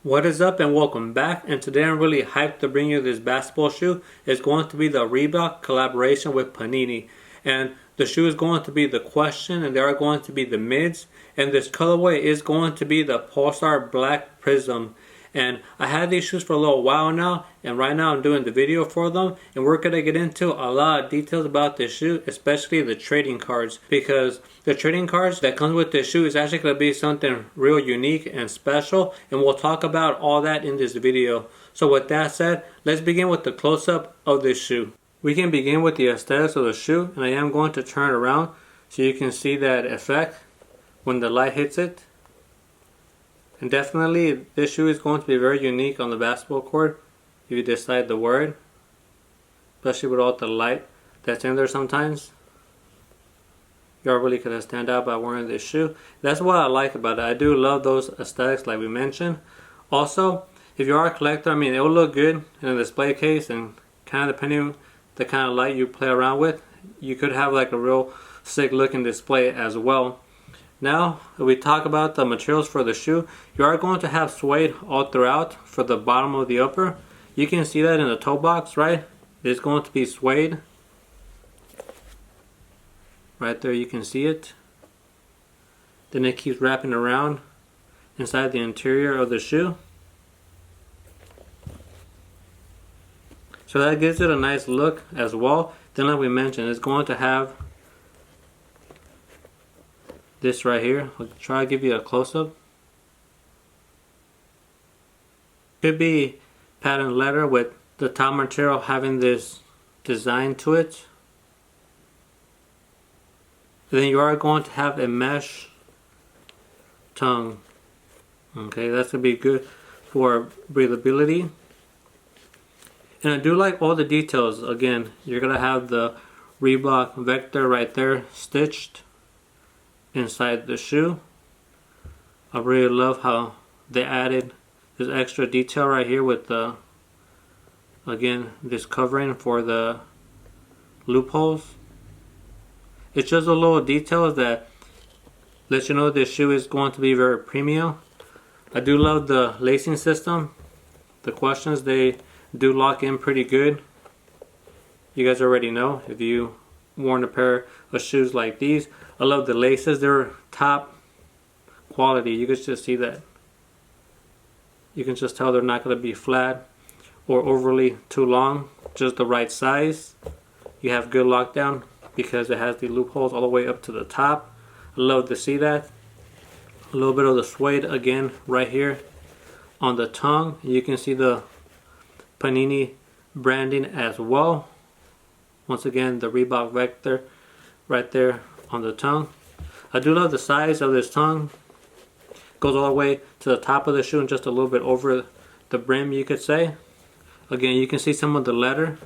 What is up and welcome back, and today I'm really hyped to bring you this basketball shoe. It's going to be the Reebok collaboration with Panini, and the shoe is going to be the Question, and there are going to be the mids, and this colorway is going to be the Pulsar Black Prizm. And I had these shoes for a little while now, and right now I'm doing the video for them, and we're going to get into a lot of details about this shoe, especially the trading cards, because the trading cards that comes with this shoe is actually going to be something real unique and special, and we'll talk about all that in this video. So with that said, let's begin with the close-up of this shoe. We can begin with the aesthetics of the shoe, and I am going to turn it around so you can see that effect when the light hits it. And definitely this shoe is going to be very unique on the basketball court if you decide to wear it, especially with all the light that's in there sometimes. You are really going to stand out by wearing this shoe. That's what I like about it. I do love those aesthetics like we mentioned. Also, if you are a collector, I mean, it will look good in a display case, and kind of depending on the kind of light you play around with, you could have like a real sick looking display as well. Now, if we talk about the materials for the shoe, you are going to have suede all throughout for the bottom of the upper. You can see that in the toe box, right? It's going to be suede. Right there you can see it. Then it keeps wrapping around inside the interior of the shoe. So that gives it a nice look as well. Then like we mentioned, it's going to have this right here. I'll try to give you a close-up. Could be patent leather with the top material having this design to it. And then you are going to have a mesh tongue. Okay, that's going to be good for breathability. And I do like all the details. Again, you're going to have the Reebok vector right there stitched inside the shoe. I really love how they added this extra detail right here with the, again, this covering for the loopholes. It's just a little details that let you know this shoe is going to be very premium. I do love the lacing system. The Questions, they do lock in pretty good. You guys already know if you worn a pair of shoes like these. I love the laces. They're top quality. You can just see that. You can just tell they're not going to be flat or overly too long. Just the right size. You have good lockdown because it has the loopholes all the way up to the top. I love to see that. A little bit of the suede again right here on the tongue. You can see the Panini branding as well. Once again, the Reebok vector right there on the tongue. I do love the size of this tongue. Goes all the way to the top of the shoe and just a little bit over the brim, you could say. Again, you can see some of the leather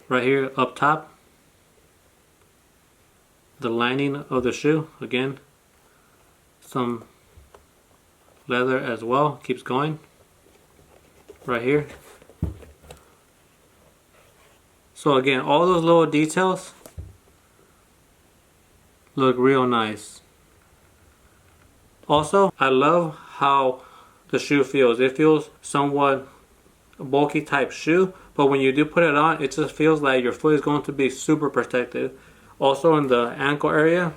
right here up top. The lining of the shoe, again, some leather as well. Keeps going right here. So again, all those little details look real nice. Also, I love how the shoe feels. It feels somewhat bulky type shoe, but when you do put it on, it just feels like your foot is going to be super protected. Also in the ankle area,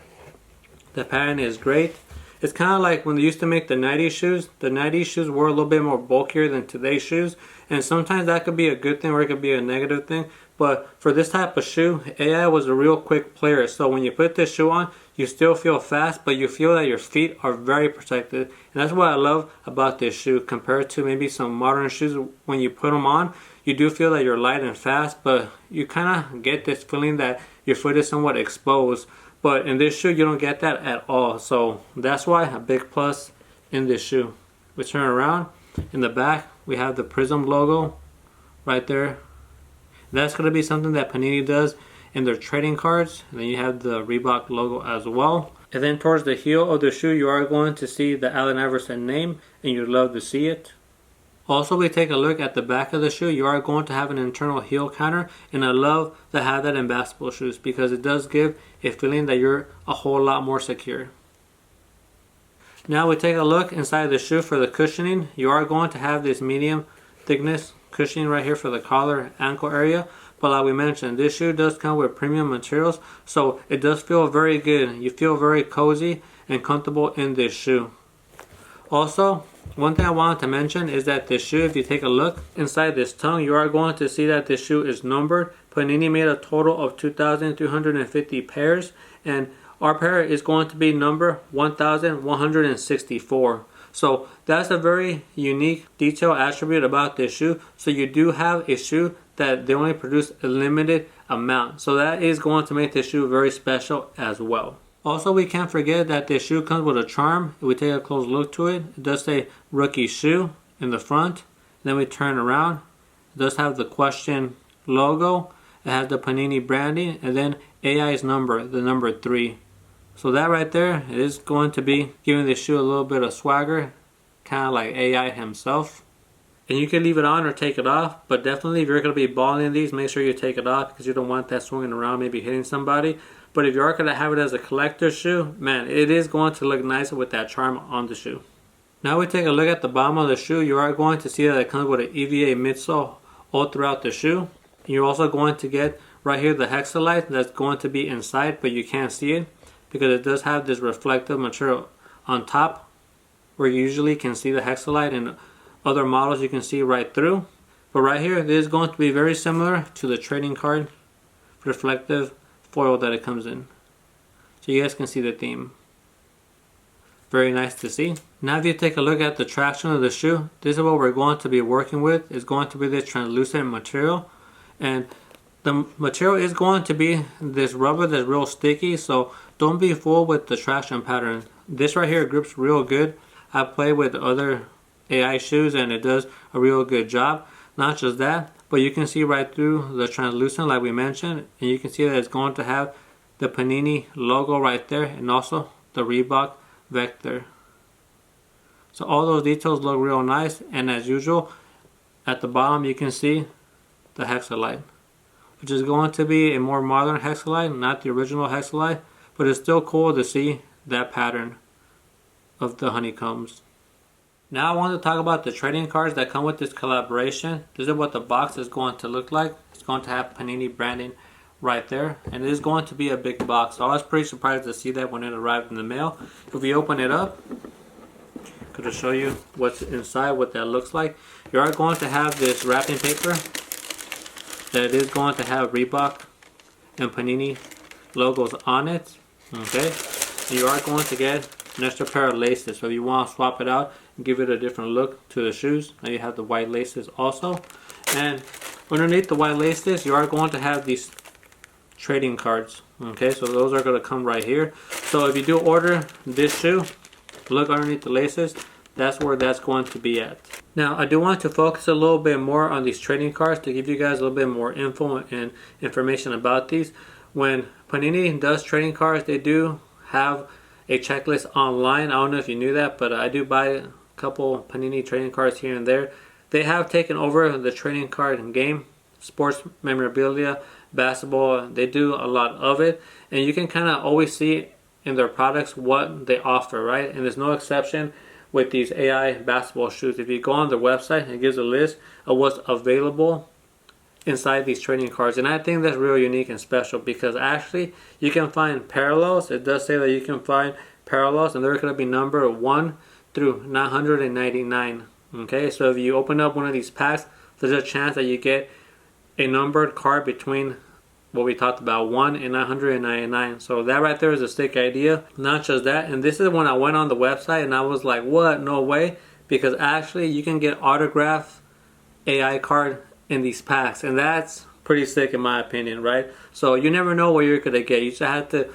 the pattern is great. It's kind of like when they used to make the 90s shoes. The 90s shoes were a little bit more bulkier than today's shoes, and sometimes that could be a good thing or it could be a negative thing. But for this type of shoe, AI was a real quick player. So when you put this shoe on, you still feel fast, but you feel that your feet are very protected. And that's what I love about this shoe compared to maybe some modern shoes. When you put them on, you do feel that you're light and fast, but you kind of get this feeling that your foot is somewhat exposed. But in this shoe, you don't get that at all. So that's why a big plus in this shoe. We turn around. In the back, we have the Prizm logo right there. That's going to be something that Panini does in their trading cards. And then you have the Reebok logo as well. And then towards the heel of the shoe, you are going to see the Allen Iverson name, and you'd love to see it. Also, we take a look at the back of the shoe. You are going to have an internal heel counter, and I love to have that in basketball shoes because it does give a feeling that you're a whole lot more secure. Now we take a look inside the shoe for the cushioning. You are going to have this medium thickness cushioning right here for the collar ankle area. But like we mentioned, this shoe does come with premium materials, so it does feel very good. You feel very cozy and comfortable in this shoe. Also, one thing I wanted to mention is that this shoe, if you take a look inside this tongue, you are going to see that this shoe is numbered. Panini made a total of 2,350 pairs, and our pair is going to be number 1,164. So that's a very unique detail attribute about this shoe. So you do have a shoe that they only produce a limited amount. So that is going to make this shoe very special as well. Also, we can't forget that this shoe comes with a charm. If we take a close look to it, it does say rookie shoe in the front. Then we turn around. It does have the question logo. It has the Panini branding, and then AI's number, the number 3. So that right there is going to be giving this shoe a little bit of swagger, kind of like AI himself. And you can leave it on or take it off, but definitely if you're going to be balling these, make sure you take it off because you don't want that swinging around, maybe hitting somebody. But if you are going to have it as a collector's shoe, man, it is going to look nicer with that charm on the shoe. Now we take a look at the bottom of the shoe. You are going to see that it comes with an EVA midsole all throughout the shoe. You're also going to get right here the hexalite that's going to be inside, but you can't see it because it does have this reflective material on top where you usually can see the hexalite, and other models you can see right through. But right here, it is going to be very similar to the trading card reflective foil that it comes in. So you guys can see the theme. Very nice to see. Now if you take a look at the traction of the shoe, this is what we're going to be working with. It's going to be this translucent material. And the material is going to be this rubber that's real sticky, so don't be fooled with the traction pattern. This right here grips real good. I've played with other AI shoes and it does a real good job. Not just that, but you can see right through the translucent like we mentioned, and you can see that it's going to have the Panini logo right there and also the Reebok vector. So all those details look real nice, and as usual at the bottom you can see the hexalite, which is going to be a more modern hexalite, not the original hexalite, but it's still cool to see that pattern of the honeycombs. Now I want to talk about the trading cards that come with this collaboration. This is what the box is going to look like. It's going to have Panini branding right there, and it is going to be a big box. So I was pretty surprised to see that when it arrived in the mail. If we open it up, I'm going to show you what's inside, what that looks like. You are going to have this wrapping paper that is going to have Reebok and Panini logos on it. Okay, you are going to get an extra pair of laces, so if you want to swap it out and give it a different look to the shoes, now you have the white laces also. And underneath the white laces, you are going to have these trading cards. Okay, so those are going to come right here. So if you do order this shoe, look underneath the laces, that's where that's going to be at. Now I do want to focus a little bit more on these trading cards to give you guys a little bit more info and information about these. When Panini does trading cards, they do have a checklist online. I don't know if you knew that, but I do buy a couple Panini trading cards here and there. They have taken over the trading card game, sports memorabilia, basketball. They do a lot of it, and you can kind of always see in their products what they offer, right? And there's no exception with these AI basketball shoes. If you go on their website, it gives a list of what's available inside these trading cards, and I think that's real unique and special because actually you can find parallels. It does say that you can find parallels, and they're going to be numbered 1 through 999. Okay, so if you open up one of these packs, there's a chance that you get a numbered card between what we talked about, 1 and 999. So that right there is a sick idea. Not just that, and this is when I went on the website and I was like, what? No way, because actually you can get autographed AI card in these packs, and that's pretty sick in my opinion, right? So you never know what you're gonna get. You just have to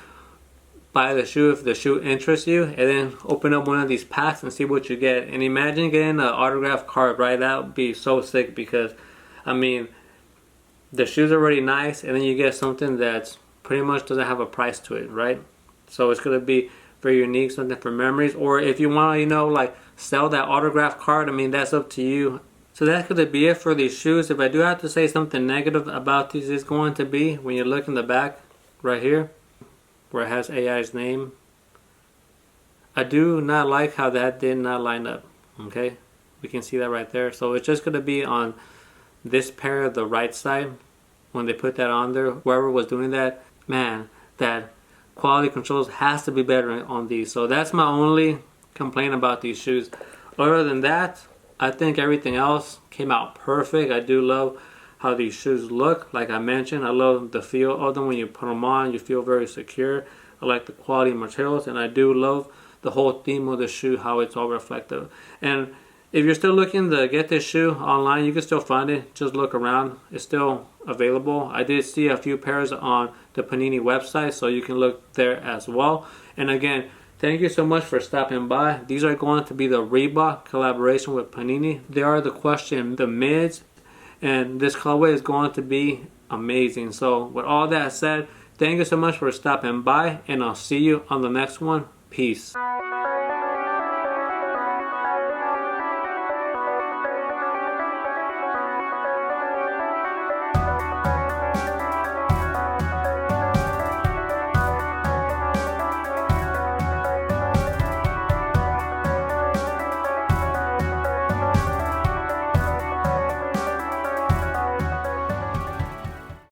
buy the shoe if the shoe interests you, and then open up one of these packs and see what you get. And imagine getting an autographed card, right? That would be so sick because, I mean, the shoe's already nice, and then you get something that's pretty much doesn't have a price to it, right? So it's gonna be very unique, something for memories. Or if you want to, you know, like sell that autographed card, I mean, that's up to you. So that's going to be it for these shoes. If I do have to say something negative about these, it's going to be when you look in the back right here where it has AI's name. I do not like how that did not line up. Okay, we can see that right there. So it's just going to be on this pair of the right side when they put that on there. Whoever was doing that, man, that quality controls has to be better on these. So that's my only complaint about these shoes. Other than that, I think everything else came out perfect. I do love how these shoes look. Like I mentioned, I love the feel of them. When you put them on, you feel very secure. I like the quality materials, and I do love the whole theme of the shoe, how it's all reflective. And if you're still looking to get this shoe online, you can still find it. Just look around. It's still available. I did see a few pairs on the Panini website, so you can look there as well. And again, thank you so much for stopping by. These are going to be the Reebok collaboration with Panini. They are the question, the mids, and this colorway is going to be amazing. So with all that said, thank you so much for stopping by, and I'll see you on the next one. Peace.